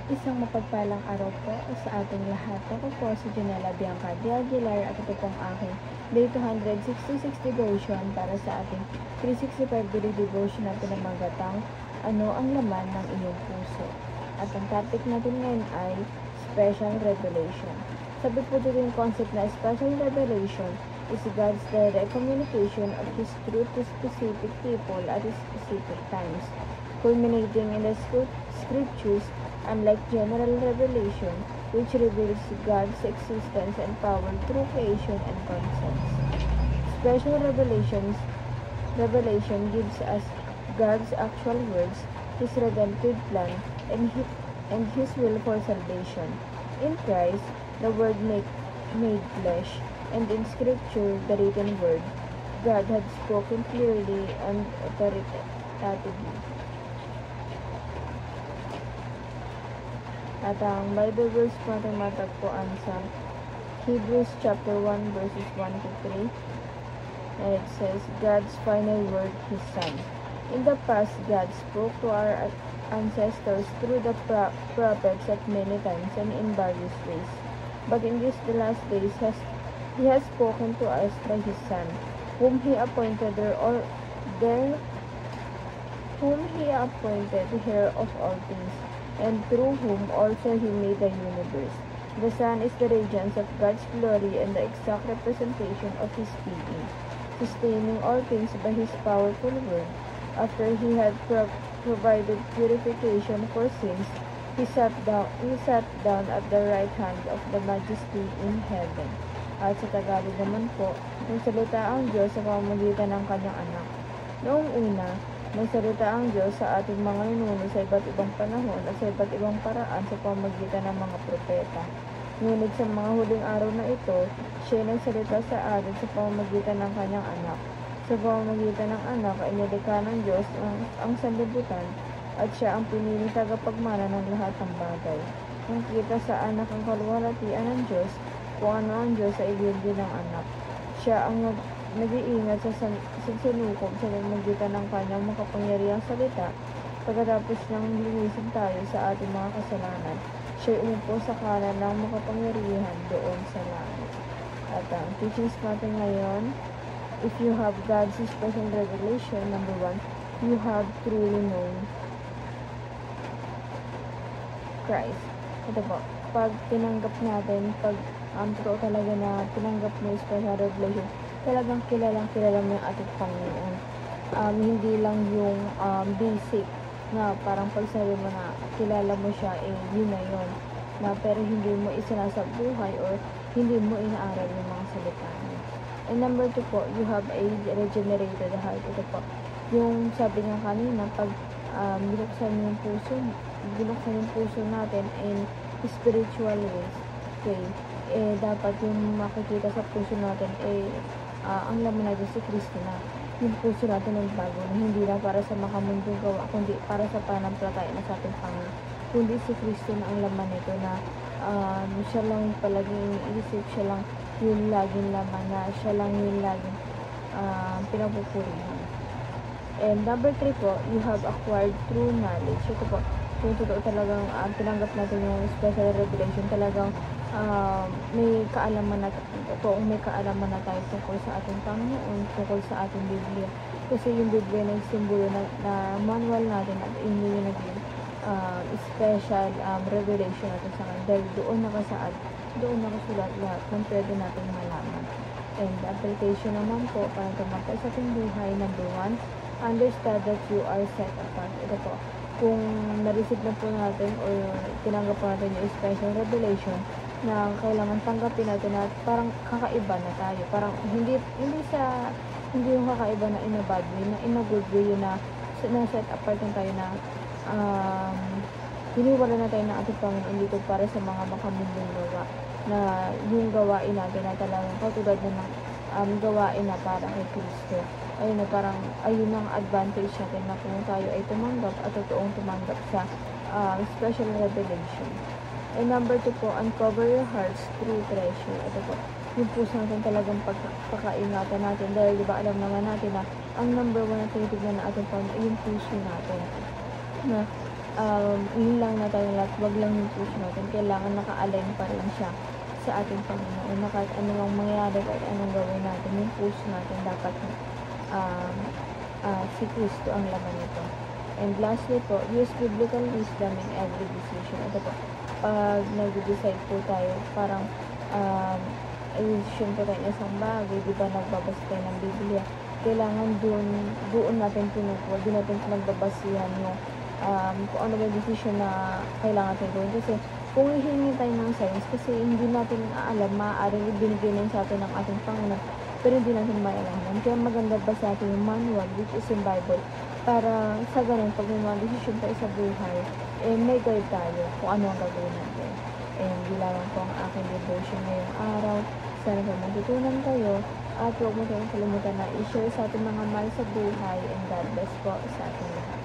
Isang mapagpalang araw po sa ating lahat. Ako po si Janela Bianca de Aguilar at ito pong aking Day 266 devotion para sa ating 365 daily devotion na pinamagatang Ano ang laman ng iyong puso? At ang topic natin ngayon ay Special Revelation. Sabi po dito yung concept na Special Revelation is God's direct communication of His truth to specific people at specific times, culminating in the scriptures. Unlike general revelation, which reveals God's existence and power through creation and concepts, special revelation gives us God's actual words, His redemptive plan, and His will for salvation. In Christ, the Word made flesh, and in Scripture, the written Word, God had spoken clearly and authoritatively. At ang Bible verse po natin matagpuan sa Hebrews chapter 1 verses 1 to 3. And it says, God's final word, His Son. In the past, God spoke to our ancestors through the prophets at many times and in various ways. But in the last days, He has spoken to us by His Son, whom He appointed heir of all things, and through whom also He made the universe. The Son is the radiance of God's glory and the exact representation of His being, sustaining all things by His powerful word. After He had provided purification for sins, He sat down at the right hand of the Majesty in heaven. At sa Tagalog naman po, nagsalita ang Diyos sa pamamagitan ng Kanyang Anak. Noong una, nagsalita ang Diyos sa ating mga ninuno sa iba't ibang panahon at sa iba't ibang paraan sa pamamagitan ng mga propeta. Ngunit sa mga huling araw na ito, siya nagsalita sa atin sa pamamagitan ng Kanyang Anak. Sa pamamagitan ng Anak ay nilikha ng Diyos ang sanlibutan at siya ang piniling tagapagmana ng lahat ng bagay. Nakita sa Anak ang kaluwalhatian ng Diyos, kung ano ang Diyos sa ibigay ng Anak. Siya ang nag-iingat sa sinukob sa pamamagitan ng Kanyang makapangyarihang salita. Pagkatapos niyang linisin tayo sa ating mga kasalanan, siya umupo sa kanan ng makapangyarihan doon sa langit. At ang teachings natin ngayon, if you have God's special revelation, number 1, you have truly known Christ. Ito po, pag tinanggap natin, totoo talaga na tinanggap mo yung special revelation, talagang kilala mo yung ating Panginoon. Hindi lang yung basic na parang pagsabi mo na kilala mo siya, yun na yun. Pero hindi mo isinasa buhay or hindi mo inaaral yung mga salita niya. And number 2 po, you have a regenerated heart. Ito po, yung sabi niya kanina, pag binuksan yung puso natin in spiritual ways, okay, dapat yung makikita sa puso natin, ang laman natin si Kristo na. Yung puso natin nagbago na hindi na para sa makamundong gawa, kundi para sa pananampalataya na sa ating Panginoon. Kundi si Kristo na ang laman nito na siya lang palaging iniisip, siya lang yung laging laman, na siya lang yung laging pinapupurihan. And number 3 po, you have acquired true knowledge. Ito po, kung totoo talagang tinanggap natin yung special revelation, talagang may kaalaman na tayo tungkol sa ating Panginoon, tungkol sa ating Biblia. Kasi yung Biblia na yung simbolo na manual natin at yun yung naging special revelation natin sa kanya. Dahil doon nakasulat lahat ng pwede natin malaman. And the application naman po, para tumatay sa ating buhay, number 1, understand that you are set apart. Ito po, kung na-receive na po natin or tinanggap po natin yung special revelation, na kailangan tanggapin natin na parang kakaiba na tayo. Parang hindi yung kakaiba na in a bad way, na in a good way, na set apart na tayo na hiniwala na tayo ng ating Panginoon dito para sa mga makamundong gawa, na yung gawain natin na talagang katulad na ng gawain na para kay Kristo. Ayun na parang, ayun ang advantage natin na kung tayo ay tumanggap at totoong tumanggap sa special revelation. And number 2 po, uncover your heart's true treasure. Ito po, yung puso natin talagang pagkakaingatan natin. Dahil diba alam naman natin na ang number 1 na tinitignan na ating Panginoon ay yung puso natin. Na yun lang na tayo lahat, wag lang yung puso natin, kailangan naka-align pa rin siya sa ating Panginoon, na kahit anong mangyayari, kahit anong gawin natin, yung puso natin dapat si Kristo ang laman nito. And lastly po, use biblical wisdom in every decision. Ito po, pag nag-decide po tayo, parang decision po tayo ng isang bagay, di ba nagbabasa tayo ng Biblia, kailangan doon natin pinukuha, doon natin pinagbabasihan yung kung ano ba yung decision na kailangan natin gawin. Kasi kung hihingi tayo ng signs, kasi hindi natin alam, maaaring ibinigay na sa atin ng ating Panginoon, pero hindi natin maialaman. Kaya maganda ba sa atin yung manual, which is yung Bible, para sa ganun, pag may mga decision tayo sa buhay, may guide tayo kung ano ang gagawin natin. And yun lamang po ang aking devotion ngayong araw. Sana po matutunan kayo, at huwag mo tayong kalimutan na i-share sa ating mga mahal sa buhay, and God bless po sa ating lahat.